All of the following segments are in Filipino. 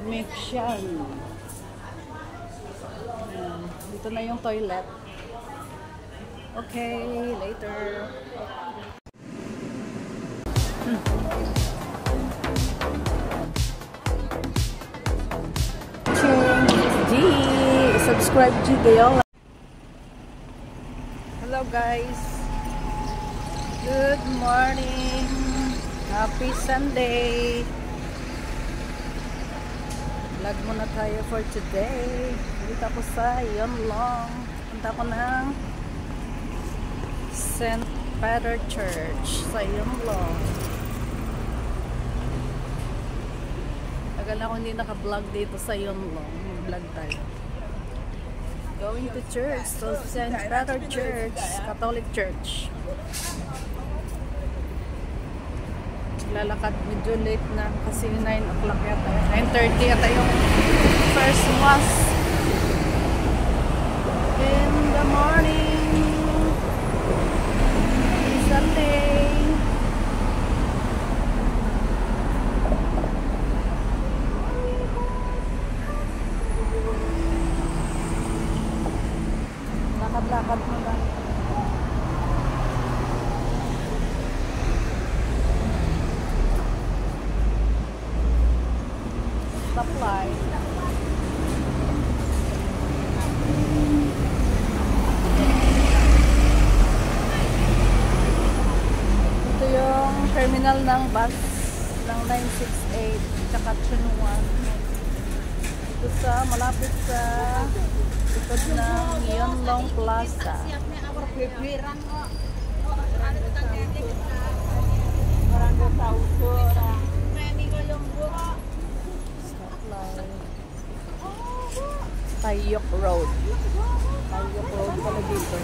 Mixtion. Dito na yung toilet. Okay, later. Subscribe to Gayola. Hello guys. Good morning. Happy Sunday. Vlog muna tayo for today. Dito ako sa Yonlong. Punta ko ng St. Peter Church sa Yonlong. Tagal na ako hindi naka-vlog dito sa Yonlong. Mag-vlog tayo. Going to church, so St. Peter Church, Catholic Church. Lalakad, medyo late na kasi 9 o'clock yata. 9:30 yata yung first mass in the morning. Sunday. Lakad mo lang. Stoplight. Ito yung terminal ng bus ng 968 tsaka Chunwan. Ito sa malapit sa likod ng Yonlong Plaza. Tayok Road. Tayok Road pala dito.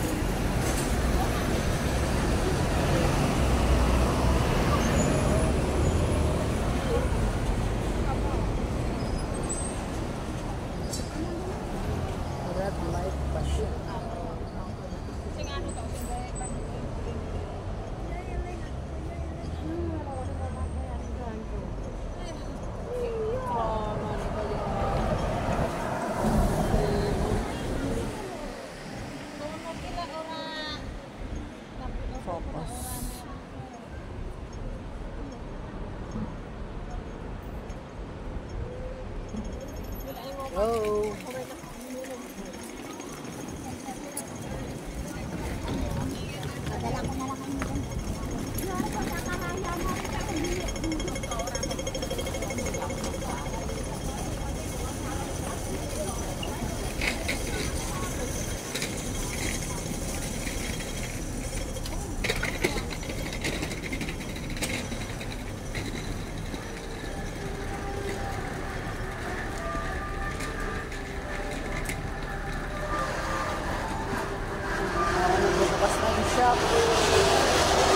Red light pa siya. Focus. Go.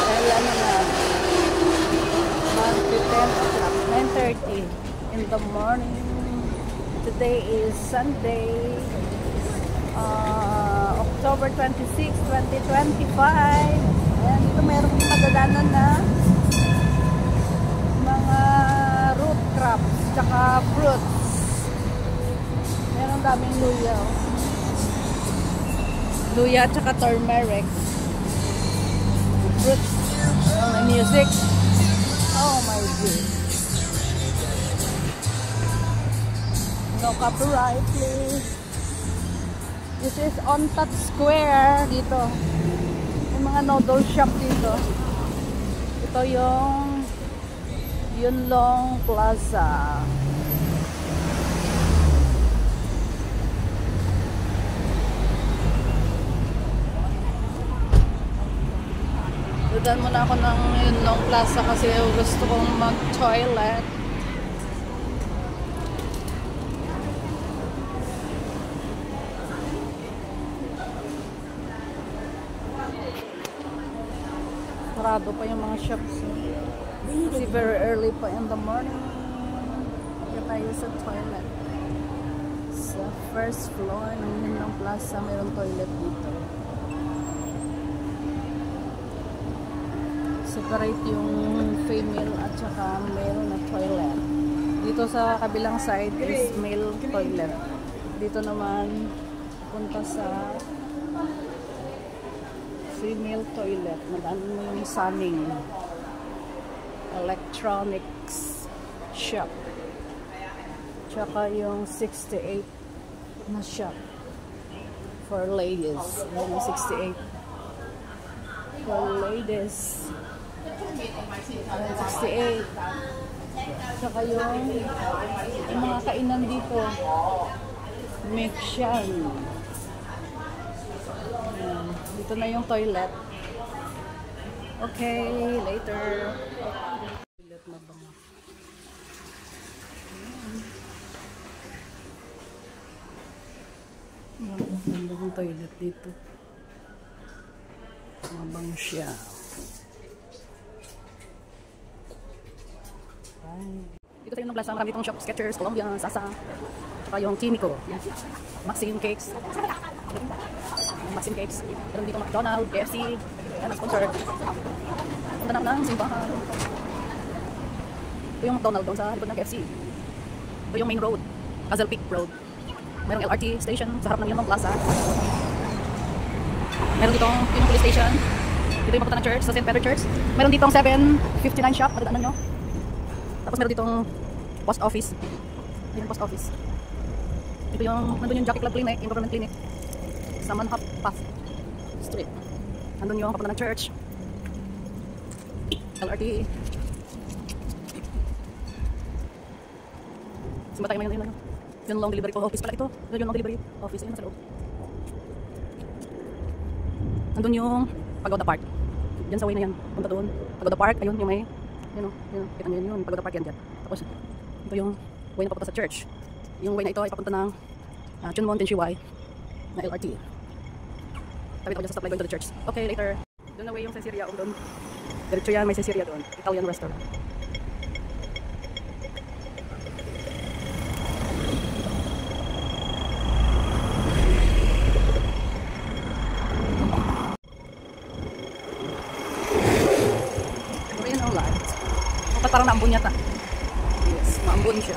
Kaya naman mag-10 o'clock 9:30 in the morning. Today is Sunday, October 26, 2025. Ayan, dito mayroong madadanan na mga root crops tsaka fruits. Meron daming luya, luya tsaka turmeric. Fruits. My music. Oh my God. No copyright, please. This is on Tat Square dito. May mga noodle shop dito. Ito yung Yonlong Plaza. Dudan muna ako ng Yonlong Plaza kasi gusto kong mag-toilet. Sarado pa yung mga shops. Kasi very early pa in the morning. Kaya tayo sa toilet. Sa first floor ng Yonlong Plaza, mayroong toilet dito. Separate yung female at saka male na toilet. Dito sa kabilang side is male toilet. Dito naman punta sa female toilet. Madaan mo yung sunning. Electronics shop. Tsaka yung 68 na shop for ladies. Yung 68 for ladies. 68. Tsaka yung mga kainan dito. Meksyan. Dito na yung toilet. Okay, later. Toilet na ba? Ganda ng toilet dito. Mabang siya. Dito sa yung Plaza, marami itong shop, Skechers, Columbia, Sasa, saka yung Chimico, Maxim Cakes, Maxim Cakes, meron dito McDonald's, KFC, yan ang sponsor. Punta na ng simbahan. Ito yung McDonald's doon sa likod ng KFC. Ito yung main road, Hazel Peak Road. Merong LRT station sa harap ng Yunong Plaza. Meron ditong yung police station. Dito yung papunta ng church, sa St. Peter Church. Meron ditong 759 shop, madadaanan nyo. Tapos meron ditong post office. Yung post office. Ito yung, nandun yung Jockey Club Clinic, yung government clinic. Sa Manhap Path Street. Nandun yung papunta ng church. LRT. Simba tayo ngayon yun. Yung long delivery office pala ito. Yung long delivery office. Ayun sa loob. Nandun yung Pagoda Park. Diyan sa way na yan. Punta doon. Pagoda Park. Ayun yung may. Yun o. Yun. Kita nyo yun. Pagoda Park yan dyan. Tapos ito yung way na papunta sa church. Yung way na ito ay papunta ng Chunmon Tensiwai na LRT. Tabi ko dyan sa stoplight going to the church. Okay, later. Doon na way yung Caesarea. Doon. Diretso yan. May Caesarea doon. Italian restaurant. Parang naambun yata. Yes, maambun siya.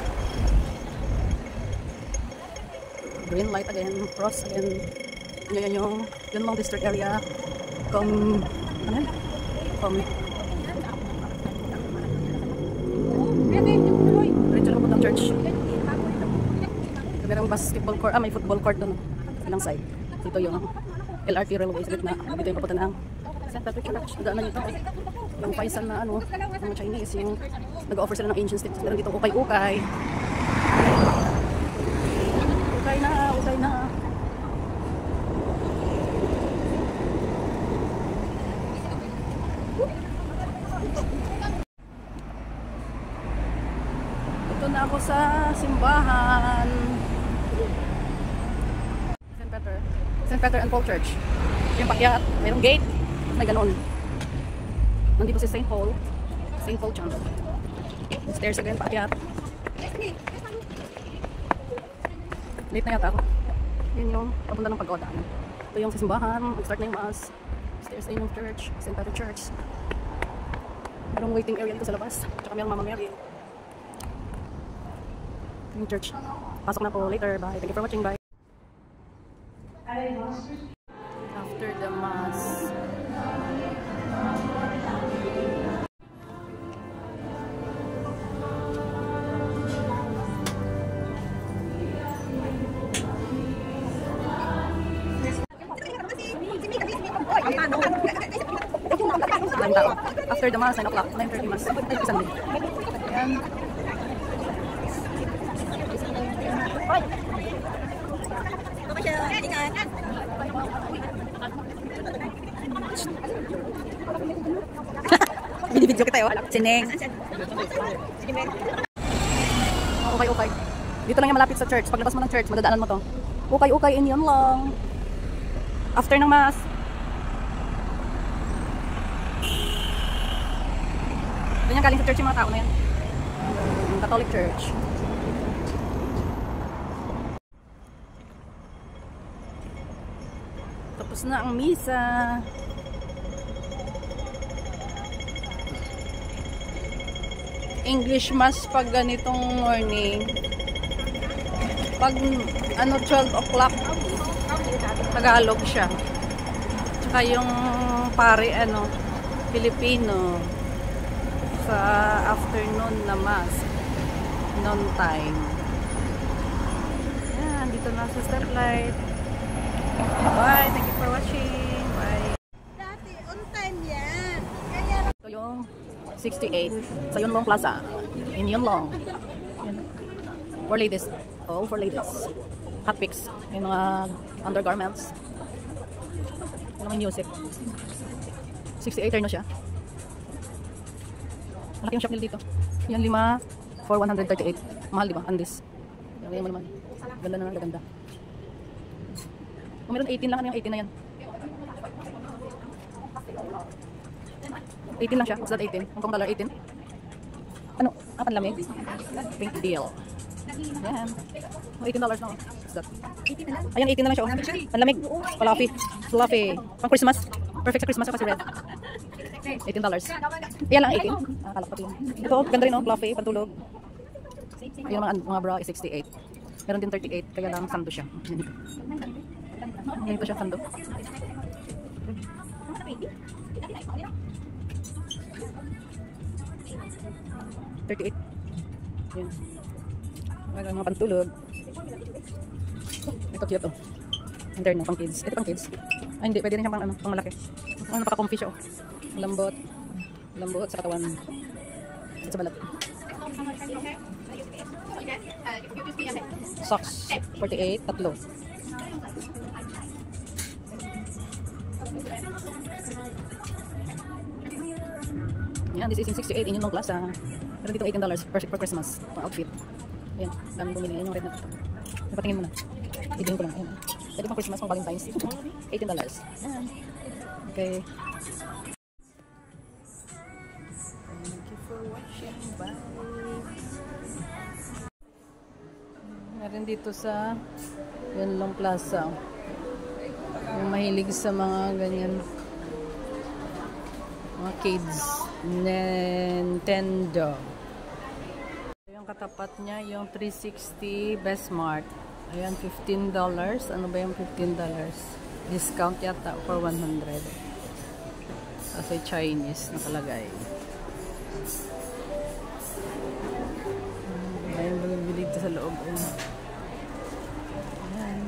Green light again, cross again. Yan yung Yunmong district area. Ano yan? Diretso lang po ng church. Merong basketball court. May football court doon. Ilang side. Dito yung LRT railway sa gitna. Dito yung papunta ng St. Patrick Church. Daanan nito. Yung paisan na mga Chinese, yung nag-offer sila ng ancient sticks. Meron dito ukay-ukay. Ukay na, ukay na. Ito na ako sa simbahan. St. Peter and Paul Church. Yung pakyat, mayroong gate, may ganon. Nandito si St. Paul Church. Stairs again, paakyat. Late na yata ako. Yun yung papunta ng pagoda. Ito yung simbahan, mag-start na yung mass. Stairs ayun yung church, St. Peter Church. Merong waiting area dito sa labas. Tsaka merong Mama Mary. Yung church. Pasok na po later. Bye. Thank you for watching. Bye. After the mass. After the mass, 9 o'clock, 9:30 mass. Ay, Sunday. Ayan. Binibidyo kita yun. Sineng. Okay. Dito lang yung malapit sa church. Paglabas mo ng church, madadaanan mo to. Okay, yan lang. After ng mass. Doon yung galing sa church yung mga tao na yan. Yung Catholic Church. Tapos na ang misa. English mass pag ganitong morning. Pag 12 o'clock, Tagalog siya. Tsaka yung pare Filipino sa afternoon na mass, noon time. Yan, dito na sa stoplight. Bye, thank you for watching. Bye. Dati, on time yan. Ito yung 68 sa Yunlong Plaza in Yunlong. For ladies. Oh, for ladies. Hot picks. Yung mga undergarments. Yung mga music. 68 na siya. Malaki yung shop nila dito. Yan 5 for 138. Mahal diba? Andis. Yan mo naman. Ganda na, ganda. Kung meron 18 lang, ano yung 18 na yan? 18 lang siya. What's that 18? Hong Kong dollar 18? Ano? Panlamig? Pink deal. Yan. $18 na. What's that? Ayan, 18 na lang siya. Panlamig. Fluffy. Fluffy. Pang Christmas. Perfect sa Christmas kasi red. $18. Ayan lang, 18. Akala ko pati yun. Ito, ganda rin, fluffy, pantulog. Yung mga bra is 68. Meron din 38, kaya lang sando siya. Ganito siya, sando. $38. Yan. Meron mga pantulog. Ito cute, Interno, pang kids. Ito pang kids. Ay, hindi. Pwede rin siyang pang malaki. Napaka-comfy siya, Lambot. Lambot sa katawan. At sa balat. Socks. 48. Tatlo. Yan, this is in 68 in Yunlong Plaza. Pero dito $18. Perfect for Christmas. Pang outfit. Ayan. Daming bumili. Ayan yung red na ito. Napatingin mo na. Ibigin ko lang. Ayan. Pwede pang Christmas, pang Valentine's. $18. Ayan. Okay. Thank you for watching. Bye. Meron dito sa Yunlong Plaza. Yung mahilig sa mga ganyan. Mga kids. Nintendo. Yung katapat niya, yung 360 Best Mart. Ayan, $15. Ano ba yung $15? Discount yata for 100. Kasi Chinese nakalagay. Ayun, bili dito sa loob. Ayan.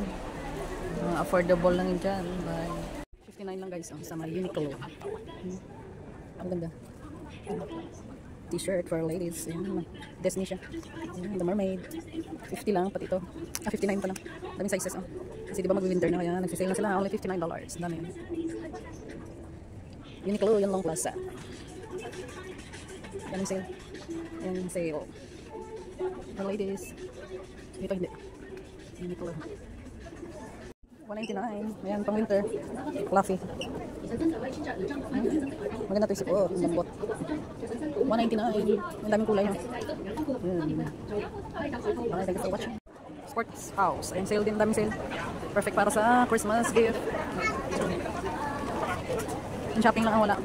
Mga affordable lang dyan. Bye. 59 lang guys. Sa mga Uniqlo. Ang ganda. T-shirt for ladies. Ayan, Disney siya. Ayan, The Mermaid. 50 lang, pati ito. 59 pa lang. Daming sizes, Kasi diba mag-winter na kaya nagsisale na sila. Only $59. Dami yun. Uniqlo, Yunlong Plaza. Daming sale. Ayan, sale. For ladies. Dito hindi. Uniqlo. $199. Ayan, pang winter. Fluffy. Maganda ito isip. Oh, lambot. $199. Ang daming kulay. Okay, thank you for watching. Sports House. Ayan, sale din. Daming sale. Perfect para sa Christmas gift. Yung shopping lang ang wala.